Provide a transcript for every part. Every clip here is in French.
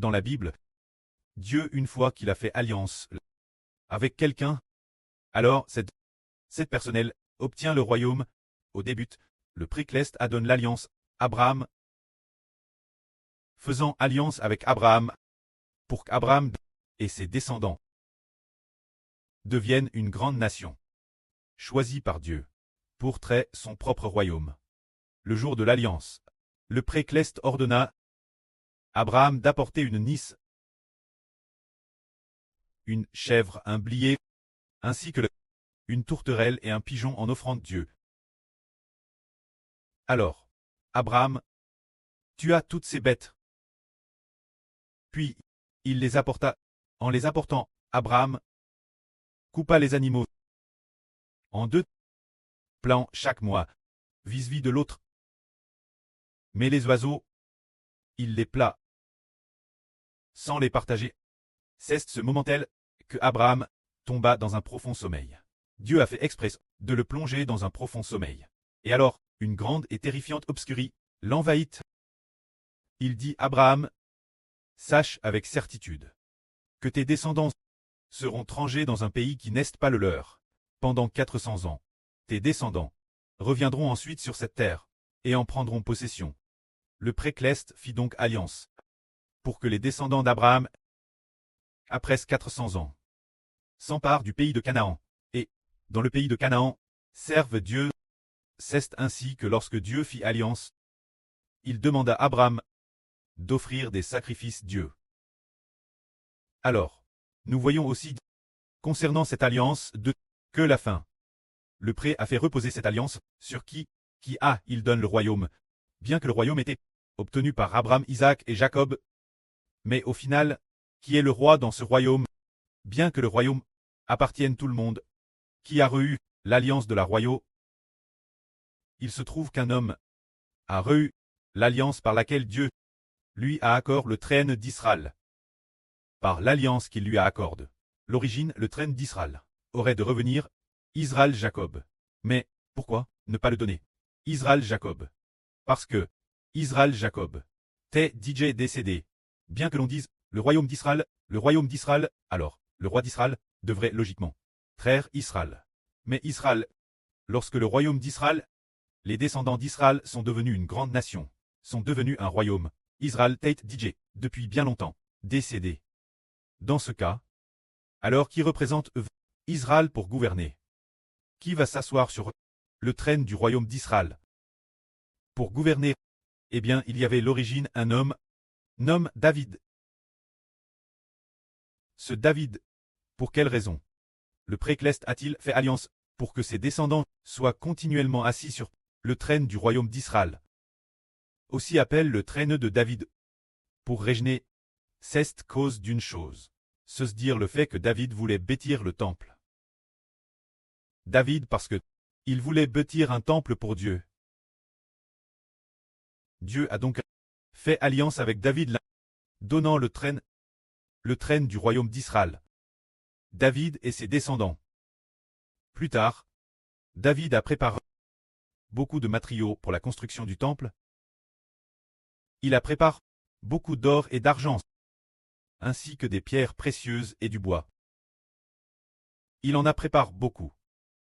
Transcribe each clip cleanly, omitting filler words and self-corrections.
Dans la Bible, Dieu, une fois qu'il a fait alliance avec quelqu'un, alors cette personne obtient le royaume. Au début, le précleste adonne l'alliance Abraham, faisant alliance avec Abraham, pour qu'Abraham et ses descendants deviennent une grande nation, choisie par Dieu, pour traiter son propre royaume. Le jour de l'alliance, le précleste ordonna Abraham d'apporter une nice, une chèvre, un blier, ainsi que une tourterelle et un pigeon en offrande Dieu. Alors, Abraham tua toutes ces bêtes. Puis, il les apporta. En les apportant, Abraham coupa les animaux en deux plans chaque mois, vis-à-vis de l'autre. Mais les oiseaux, il les pla, sans les partager. C'est ce moment-là que Abraham tomba dans un profond sommeil. Dieu a fait exprès de le plonger dans un profond sommeil. Et alors, une grande et terrifiante obscurité l'envahit. Il dit Abraham, sache avec certitude que tes descendants seront rangés dans un pays qui n'est pas le leur, pendant 400 ans. Tes descendants reviendront ensuite sur cette terre, et en prendront possession. Le précleste fit donc alliance, pour que les descendants d'Abraham, après 400 ans, s'emparent du pays de Canaan, et, dans le pays de Canaan, servent Dieu. C'est ainsi que lorsque Dieu fit alliance, il demanda à Abraham d'offrir des sacrifices Dieu. Alors, nous voyons aussi, concernant cette alliance, que la fin. Le pré a fait reposer cette alliance sur qui il donne le royaume, bien que le royaume était obtenu par Abraham, Isaac et Jacob. Mais au final, qui est le roi dans ce royaume, bien que le royaume appartienne tout le monde, qui a reçu l'alliance de la royauté? Il se trouve qu'un homme a reçu l'alliance par laquelle Dieu lui a accordé le trône d'Israël. Par l'alliance qu'il lui a accordée, l'origine, le trône d'Israël, aurait de revenir Israël-Jacob. Mais, pourquoi ne pas le donner Israël-Jacob? Parce que Israël-Jacob t'est DJ décédé. Bien que l'on dise le royaume d'Israël, alors, le roi d'Israël devrait logiquement traire Israël. Mais Israël, lorsque le royaume d'Israël, les descendants d'Israël sont devenus une grande nation, sont devenus un royaume, Israël Tate DJ, depuis bien longtemps, décédé. Dans ce cas, alors qui représente Israël pour gouverner? Qui va s'asseoir sur le trône du royaume d'Israël pour gouverner? Eh bien, il y avait l'origine un homme, nomme David. Ce David, pour quelle raison le précleste a-t-il fait alliance pour que ses descendants soient continuellement assis sur le trône du royaume d'Israël? Aussi appelle le trône de David pour régner. C'est cause d'une chose, se dire le fait que David voulait bâtir le temple. David parce que il voulait bâtir un temple pour Dieu. Dieu a donc fait alliance avec David, donnant le trône du royaume d'Israël. David et ses descendants. Plus tard, David a préparé beaucoup de matériaux pour la construction du temple. Il a préparé beaucoup d'or et d'argent, ainsi que des pierres précieuses et du bois. Il en a préparé beaucoup.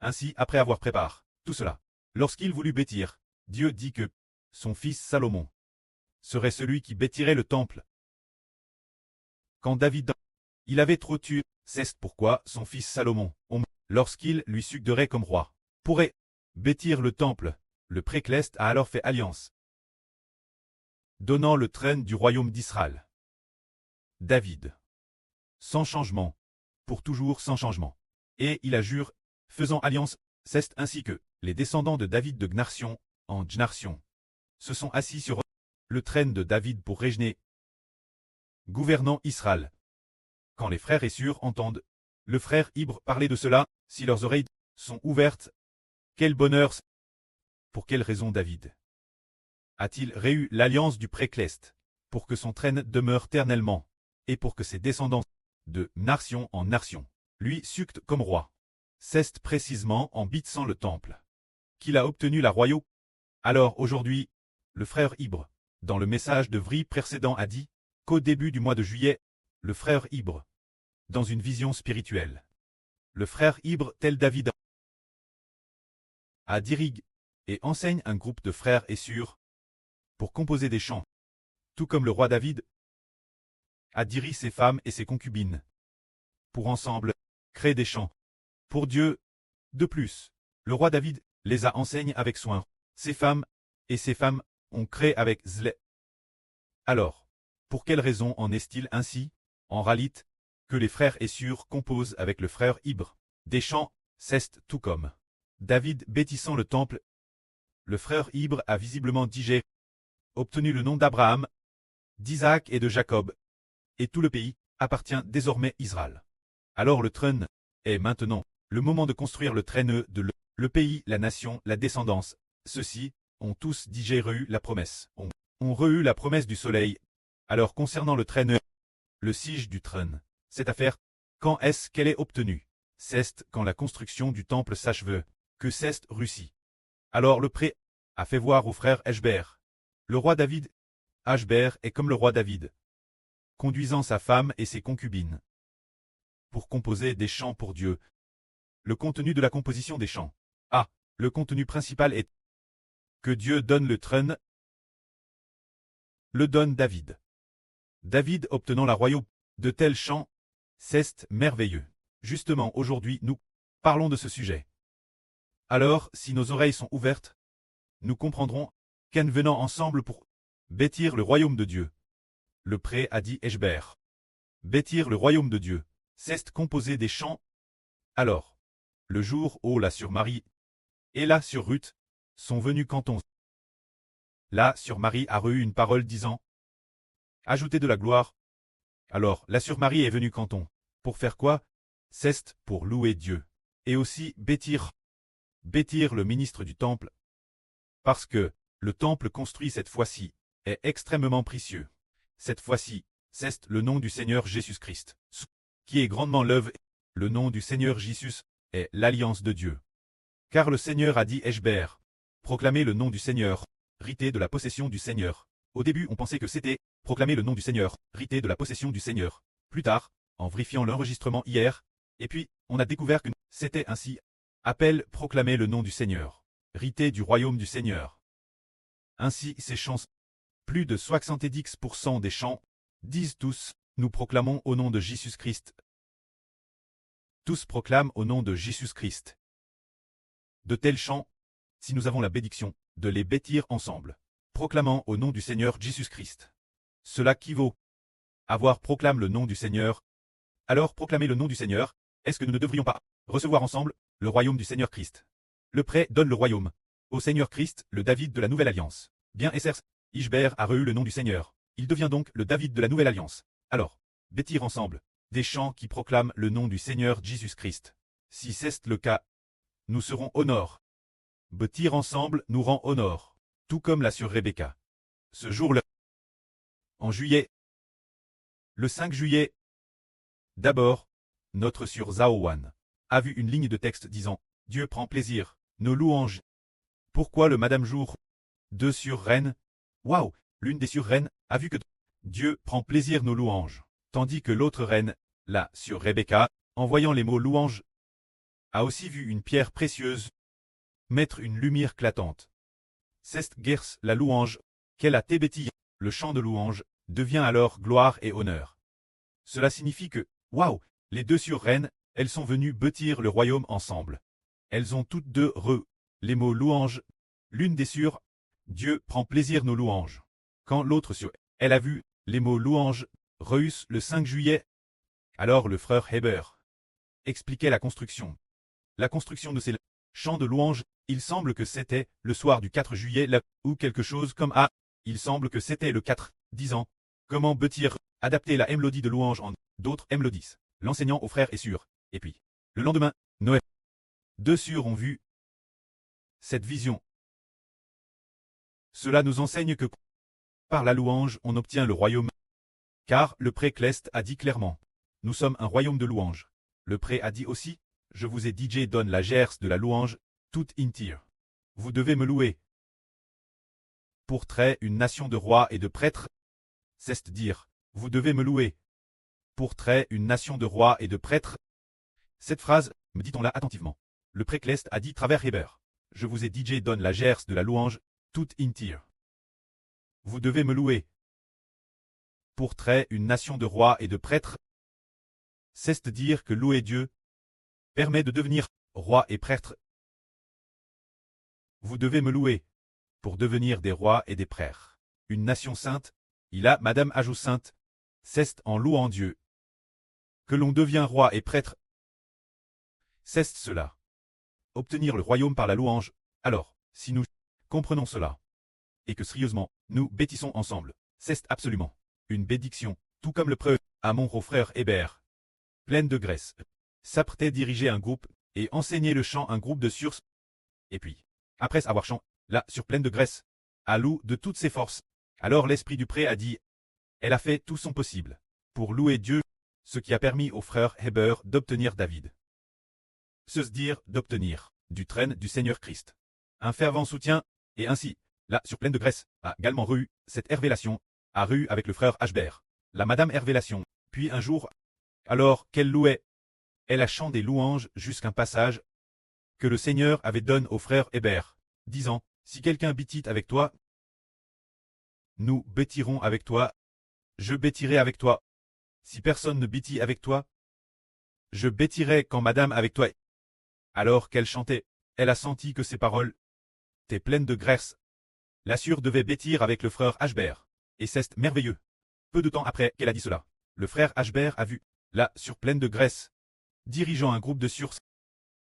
Ainsi, après avoir préparé tout cela, lorsqu'il voulut bâtir, Dieu dit que son fils Salomon serait celui qui bâtirait le temple. Quand David il avait trop tué, c'est pourquoi son fils Salomon, lorsqu'il lui succéderait comme roi, pourrait bâtir le temple. Le précleste a alors fait alliance, donnant le trône du royaume d'Israël. David, sans changement, pour toujours sans changement. Et il a juré, faisant alliance, c'est ainsi que les descendants de David de Gnarsion, en Gnarsion, se sont assis sur le trône de David pour régner, gouvernant Israël. Quand les frères Essur entendent le frère Ibre parler de cela, si leurs oreilles sont ouvertes, quel bonheur! Pour quelle raison David a-t-il réu l'alliance du précleste? Pour que son trône demeure éternellement, et pour que ses descendants, de nation en nation, lui succèdent comme roi. C'est précisément en bâtissant le temple qu'il a obtenu la royauté. Alors aujourd'hui, le frère Ibre, dans le message de Vri précédent a dit, qu'au début du mois de juillet, le frère Ibre, dans une vision spirituelle, le frère Ibre, tel David, a dirige et enseigne un groupe de frères et sœurs pour composer des chants, tout comme le roi David a dirigé ses femmes et ses concubines pour ensemble créer des chants pour Dieu. De plus, le roi David les a enseignés avec soin. Ses femmes et ses femmes ont créé avec zèle. Alors, pour quelle raison en est-il ainsi, en réalité, que les frères et sœurs composent avec le frère Ibre des chants, c'est tout comme David bâtissant le temple. Le frère Ibre a visiblement digéré, obtenu le nom d'Abraham, d'Isaac et de Jacob, et tout le pays appartient désormais à Israël. Alors le trône est maintenant le moment de construire le traîneux de le pays, la nation, la descendance. Ceux-ci ont tous digéré la promesse, ont reçu la promesse du soleil. Alors concernant le traîneux, le siège du trône, cette affaire, quand est-ce qu'elle est obtenue? C'est quand la construction du temple s'achève, que c'est réussi. Alors le prêtre a fait voir au frère Eshbert, le roi David. Eshbert est comme le roi David, conduisant sa femme et ses concubines pour composer des chants pour Dieu. Le contenu de la composition des chants. Ah, le contenu principal est que Dieu donne le trône, le donne David. David obtenant la royauté de tels chants, c'est merveilleux. Justement, aujourd'hui, nous parlons de ce sujet. Alors, si nos oreilles sont ouvertes, nous comprendrons qu'en venant ensemble pour bâtir le royaume de Dieu. Le prêtre a dit Eshbert. Bâtir le royaume de Dieu, c'est composer des chants. Alors, le jour où la sur Marie et la sur Ruth sont venus quand on. La sur Marie a reçu une parole disant ajoutez de la gloire. Alors, la sur Marie est venue quand on. Pour faire quoi? C'est pour louer Dieu. Et aussi bâtir le ministre du temple. Parce que le temple construit cette fois-ci est extrêmement précieux. Cette fois-ci, c'est le nom du Seigneur Jésus-Christ, qui est grandement l'œuvre. Le nom du Seigneur Jésus est l'alliance de Dieu. Car le Seigneur a dit Eshbert, proclamez le nom du Seigneur, rité de la possession du Seigneur. Au début on pensait que c'était proclamer le nom du Seigneur, rité de la possession du Seigneur. Plus tard, en vérifiant l'enregistrement hier, et puis on a découvert que c'était ainsi. Appel proclamer le nom du Seigneur, rité du royaume du Seigneur. Ainsi ces chants, plus de 70% des chants, disent tous, nous proclamons au nom de Jésus-Christ. Tous proclament au nom de Jésus-Christ. De tels chants, si nous avons la bénédiction de les bâtir ensemble, proclamant au nom du Seigneur Jésus-Christ. Cela qui vaut avoir proclame le nom du Seigneur. Alors proclamer le nom du Seigneur, est-ce que nous ne devrions pas recevoir ensemble le royaume du Seigneur Christ? Le prêtre donne le royaume au Seigneur Christ, le David de la Nouvelle Alliance. Bien Esser, Ishbert a reçu le nom du Seigneur. Il devient donc le David de la Nouvelle Alliance. Alors, bâtir ensemble des chants qui proclament le nom du Seigneur Jésus-Christ. Si c'est le cas, nous serons honneur. Bâtir ensemble nous rend honneur, tout comme l'a sur Rebecca. Ce jour-là, en juillet, le 5 juillet, d'abord, notre sur Zaowan a vu une ligne de texte disant « Dieu prend plaisir, nos louanges ». Pourquoi le Madame Jour 2 sur Reine. Waouh, l'une des sur Reines a vu que Dieu prend plaisir nos louanges, tandis que l'autre reine, là sur Rebecca, en voyant les mots louanges, a aussi vu une pierre précieuse mettre une lumière éclatante. C'est Gers la louange, qu'elle a tébéti, le chant de louange, devient alors gloire et honneur. Cela signifie que, waouh, les deux sur reines, elles sont venues bâtir le royaume ensemble. Elles ont toutes deux les mots louange, l'une des sur, Dieu prend plaisir nos louanges. Quand l'autre sur, elle a vu les mots louange, reus le 5 juillet. Alors le frère Heber expliquait la construction. La construction de ces chants de louange, il semble que c'était le soir du 4 juillet là, ou quelque chose comme ah, il semble que c'était le 4, disant, comment bâtir, adapter la mélodie de louange en d'autres mélodies, l'enseignant aux frères et sœurs. Et puis, le lendemain, Noël. Deux sœurs ont vu cette vision. Cela nous enseigne que par la louange on obtient le royaume. Car le prêtre Cleste a dit clairement, nous sommes un royaume de louange. Le prêtre a dit aussi, je vous ai DJ donne la gerce de la louange, toute entière. Vous devez me louer. Pour trait une nation de rois et de prêtres, c'est dire, Vous devez me louer. Pour trait une nation de rois et de prêtres. Cette phrase, me dit-on là attentivement. Le précleste a dit travers Heber. Je vous ai DJ donne la gerce de la louange, toute intir. Vous devez me louer. Pour trait une nation de rois et de prêtres. C'est dire que louer Dieu permet de devenir roi et prêtre. Vous devez me louer. Pour devenir des rois et des prêtres. Une nation sainte, il a Madame ajoute sainte, c'est en louant Dieu que l'on devient roi et prêtre. C'est cela. Obtenir le royaume par la louange. Alors, si nous comprenons cela, et que sérieusement, nous bêtissons ensemble, c'est absolument une bédiction, tout comme le preuve à mon gros frère Hébert, pleine de graisse, s'apprêtait diriger un groupe, et enseigner le chant un groupe de sources. Et puis, après avoir chanté, là, sur pleine de graisse, à loup de toutes ses forces, alors l'esprit du pré a dit, elle a fait tout son possible, pour louer Dieu, ce qui a permis au frère Heber d'obtenir David. Se dire d'obtenir du traîne du Seigneur Christ. Un fervent soutien, et ainsi, là, sur pleine de graisse, a également rue, cette révélation, a rue avec le frère Ashbert, la madame révélation, puis un jour, alors qu'elle louait, elle a chanté des louanges jusqu'à un passage que le Seigneur avait donné au frère Hébert, disant, si quelqu'un bêtit avec toi, nous bêtirons avec toi, je bêtirai avec toi. Si personne ne bêtit avec toi, je bêtirai quand madame avec toi. Alors qu'elle chantait, elle a senti que ces paroles étaient pleines de graisse. La sûre devait bêtir avec le frère Ashbert, et c'est merveilleux. Peu de temps après qu'elle a dit cela, le frère Ashbert a vu, là, sur pleine de graisse, dirigeant un groupe de sources,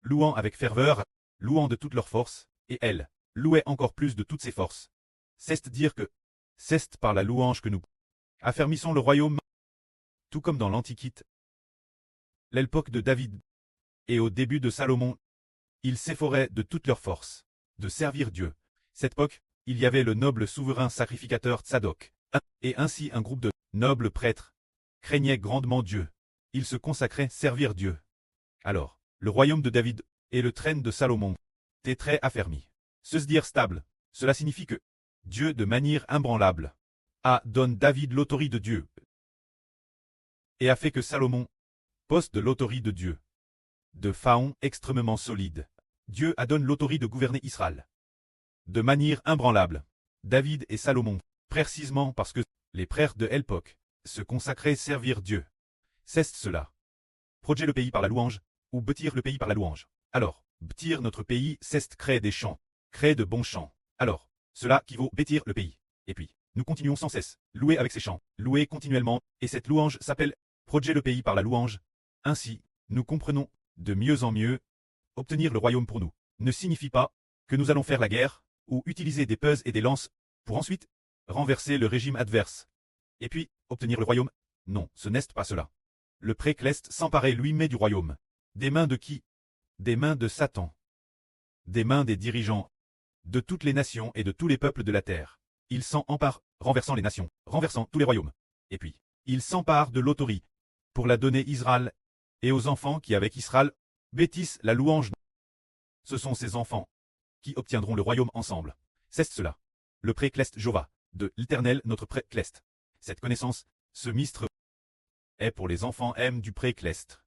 louant avec ferveur, louant de toute leur force, et elle, louait encore plus de toutes ses forces. C'est dire que, c'est par la louange que nous affermissons le royaume, tout comme dans l'Antiquité, l'époque de David, et au début de Salomon, ils s'efforaient de toute leur force, de servir Dieu. Cette époque, il y avait le noble souverain sacrificateur Tsadok, et ainsi un groupe de nobles prêtres, craignaient grandement Dieu. Ils se consacraient servir Dieu. Alors, le royaume de David, et le trône de Salomon, étaient très affermis. Se dire stable, cela signifie que Dieu de manière imbranlable, donne David l'autorité de Dieu, et a fait que Salomon poste de l'autorité de Dieu. De Pharaon extrêmement solide, Dieu a donné l'autorité de gouverner Israël. De manière imbranlable, David et Salomon, précisément parce que les prêtres de l'époque se consacraient servir Dieu. C'est cela. Projet le pays par la louange, ou bâtir le pays par la louange. Alors, bâtir notre pays, c'est créer des champs, créer de bons champs. Alors, cela qui vaut bâtir le pays. Et puis, nous continuons sans cesse, louer avec ces chants, louer continuellement, et cette louange s'appelle projet le pays par la louange. Ainsi, nous comprenons, de mieux en mieux, obtenir le royaume pour nous, ne signifie pas que nous allons faire la guerre, ou utiliser des peuses et des lances, pour ensuite renverser le régime adverse. Et puis, obtenir le royaume. Non, ce n'est pas cela. Le précleste s'emparait lui-même du royaume. Des mains de qui? Des mains de Satan. Des mains des dirigeants, de toutes les nations et de tous les peuples de la terre. Il s'en empare, renversant les nations, renversant tous les royaumes. Et puis, il s'empare de l'autorité, pour la donner Israël, et aux enfants qui avec Israël, bêtissent la louange. Ce sont ces enfants qui obtiendront le royaume ensemble. C'est cela. Le précleste Jova, de l'Éternel notre précleste. Cette connaissance, ce mystre, est pour les enfants M du précleste.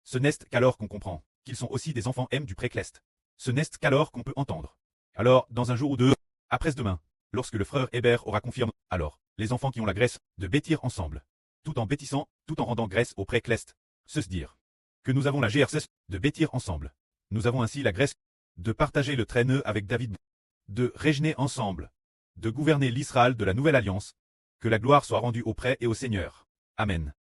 Ce n'est qu'alors qu'on comprend qu'ils sont aussi des enfants M du précleste. Ce n'est qu'alors qu'on peut entendre. Alors, dans un jour ou deux, après-demain, lorsque le frère Hébert aura confirmé, alors, les enfants qui ont la graisse, de bêtir ensemble, tout en bêtissant, tout en rendant graisse au précleste, se dire que nous avons la GRC de bêtir ensemble. Nous avons ainsi la graisse de partager le traîneux avec David, de régner ensemble, de gouverner l'Israël de la nouvelle alliance, que la gloire soit rendue au prêtre et au Seigneur. Amen.